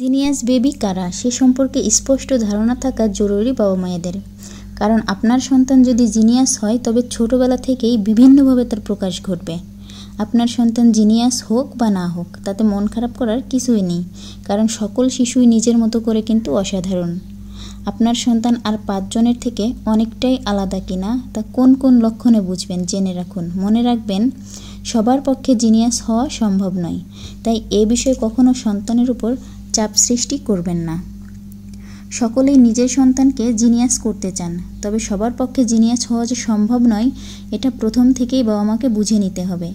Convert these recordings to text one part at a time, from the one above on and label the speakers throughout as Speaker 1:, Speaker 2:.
Speaker 1: Genius baby কারা সে সম্পর্কে স্পষ্ট ধারণা থাকা জরুরি বাবা মায়েদের। কারণ আপনার সন্তান যদি জিনিয়াস হয় তবে ছোটবেলা থেকেই বিভিন্নভাবে তার প্রকাশ ঘটবে। আপনার সন্তান জিনিয়াস হোক বা না হোক তাতে মন খারাপ করার কিছুই নেই, কারণ সকল শিশুই নিজের মতো করে কিন্তু অসাধারণ। আপনার সন্তান আর 5 জনের থেকে অনেকটাই আলাদা কিনা তা কোন কোন লক্ষণে বুঝবেন জেনে রাখুন। মনে রাখবেন, সবার পক্ষে জিনিয়াস হওয়া সম্ভব নয়, তাই এ বিষয়ে কখনো সন্তানের উপর চাপ সৃষ্টি করবেন না। সকলেই নিজের সন্তানকে জিনিয়াস করতে চান, তবে সবার পক্ষে জিনিয়াস হওয়া যে সম্ভব নয় এটা প্রথম থেকেই বাবা মাকে বুঝে নিতে হবে।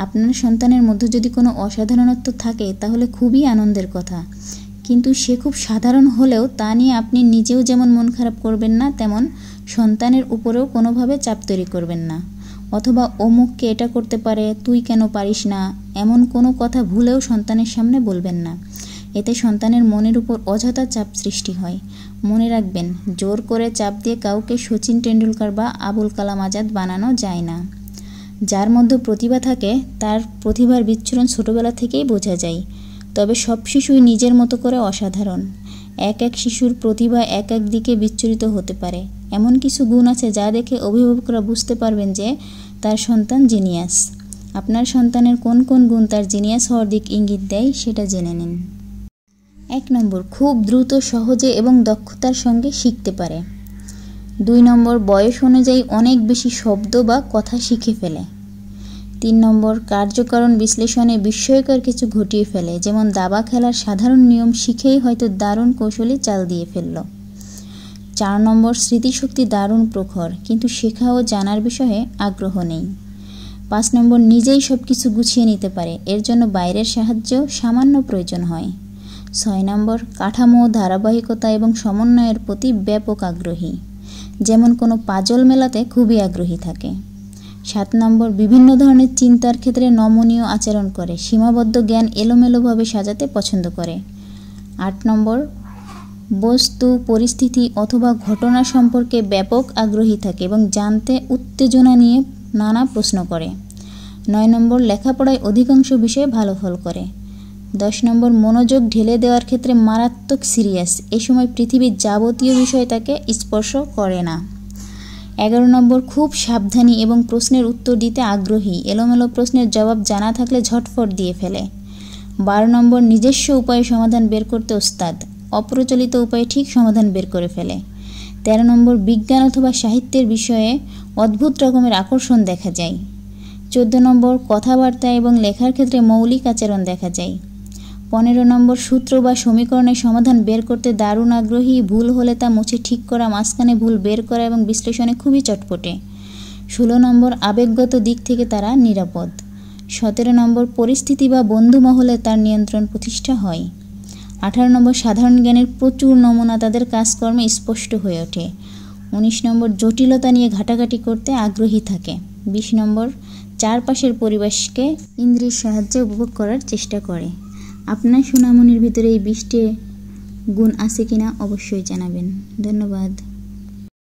Speaker 1: আপনার সন্তানের মধ্যে যদি কোনো অসাধারণত্ব থাকে তাহলে খুবই আনন্দের কথা, কিন্তু সে খুব সাধারণ হলেও তা নিয়ে আপনি নিজেও যেমন মন খারাপ করবেন না, তেমন সন্তানের উপরেও কোনোভাবে চাপ তৈরি করবেন না। অথবা অমুককে এটা করতে পারে, তুই কেন পারিস না, এমন কোনো কথা ভুলেও সন্তানের সামনে বলবেন না। এতে সন্তানের মনের উপর অযথা চাপ সৃষ্টি হয়। মনে রাখবেন, জোর করে চাপ দিয়ে কাউকে সচিন টেন্ডুলকার বা আবুল কালাম আজাদ বানানো যায় না। যার মধ্যে প্রতিভা থাকে তার প্রতিভার বিচ্ছুরণ ছোটবেলা থেকেই বোঝা যায়। তবে সব শিশুই নিজের মতো করে অসাধারণ। এক এক শিশুর প্রতিভা এক এক দিকে বিচ্ছুরিত হতে পারে। এমন কিছু গুণ আছে যা দেখে অভিভাবকরা বুঝতে পারবেন যে তার সন্তান জিনিয়াস। আপনার সন্তানের কোন কোন গুণ তার জিনিয়াস হওয়ার দিক ইঙ্গিত দেয় সেটা জেনে নিন। 1 নম্বর, খুব দ্রুত, সহজে এবং দক্ষতার সঙ্গে শিখতে পারে। 2 নম্বর, বয়স অনুযায়ী অনেক বেশি শব্দ বা কথা শিখে ফেলে। 3 নম্বর, কার্যকারণ বিশ্লেষণে বিস্ময়কর কিছু ঘটিয়ে ফেলে, যেমন দাবা খেলার সাধারণ নিয়ম শিখেই হয়তো দারুণ কৌশলী চাল দিয়ে ফেলল। 4 নম্বর, স্মৃতিশক্তি দারুণ প্রখর, কিন্তু শেখা ও জানার বিষয়ে আগ্রহ নেই। 5 নম্বর, নিজেই সব কিছু গুছিয়ে নিতে পারে, এর জন্য বাইরের সাহায্য সামান্য প্রয়োজন হয়। 6 নম্বর, কাঠামো, ধারাবাহিকতা এবং সমন্বয়ের প্রতি ব্যাপক আগ্রহী, যেমন কোনো পাজল মেলাতে খুবই আগ্রহী থাকে। 7 নম্বর, বিভিন্ন ধরনের চিন্তার ক্ষেত্রে নমনীয় আচরণ করে, সীমাবদ্ধ জ্ঞান এলোমেলোভাবে সাজাতে পছন্দ করে। 8 নম্বর, বস্তু, পরিস্থিতি অথবা ঘটনা সম্পর্কে ব্যাপক আগ্রহী থাকে এবং জানতে উত্তেজনা নিয়ে নানা প্রশ্ন করে। 9 নম্বর, লেখাপড়ায় অধিকাংশ বিষয়ে ভালো ফল করে। 10 নম্বর, মনোযোগ ঢেলে দেওয়ার ক্ষেত্রে মারাত্মক সিরিয়াস, এ সময় পৃথিবীর যাবতীয় বিষয় তাকে স্পর্শ করে না। 11 নম্বর, খুব সাবধানী এবং প্রশ্নের উত্তর দিতে আগ্রহী, এলোমেলো প্রশ্নের জবাব জানা থাকলে ঝটফট দিয়ে ফেলে। 12 নম্বর, নিজস্ব উপায়ে সমাধান বের করতে ওস্তাদ, অপ্রচলিত উপায়ে ঠিক সমাধান বের করে ফেলে। 13 নম্বর, বিজ্ঞান অথবা সাহিত্যের বিষয়ে অদ্ভুত রকমের আকর্ষণ দেখা যায়। 14 নম্বর, কথাবার্তা এবং লেখার ক্ষেত্রে মৌলিক আচরণ দেখা যায়। 15 নম্বর, সূত্র বা সমীকরণের সমাধান বের করতে দারুণ আগ্রহী, ভুল হলে তা মুছে ঠিক করা, মাঝখানে ভুল বের করা এবং বিশ্লেষণে খুবই চটপটে। 16 নম্বর, আবেগগত দিক থেকে তারা নিরাপদ। 17 নম্বর, পরিস্থিতি বা বন্ধু মহলে তার নিয়ন্ত্রণ প্রতিষ্ঠা হয়। 18 নম্বর, সাধারণ জ্ঞানের প্রচুর নমুনা তাদের কাজকর্মে স্পষ্ট হয়ে ওঠে। 19 নম্বর, জটিলতা নিয়ে ঘাটাঘাটি করতে আগ্রহী থাকে। 20 নম্বর, চারপাশের পরিবেশকে ইন্দ্রিয়ের সাহায্যে উপভোগ করার চেষ্টা করে। আপনার সোনামণির ভিতরে এই 20টি গুণ আছে কিনা অবশ্যই জানাবেন। ধন্যবাদ।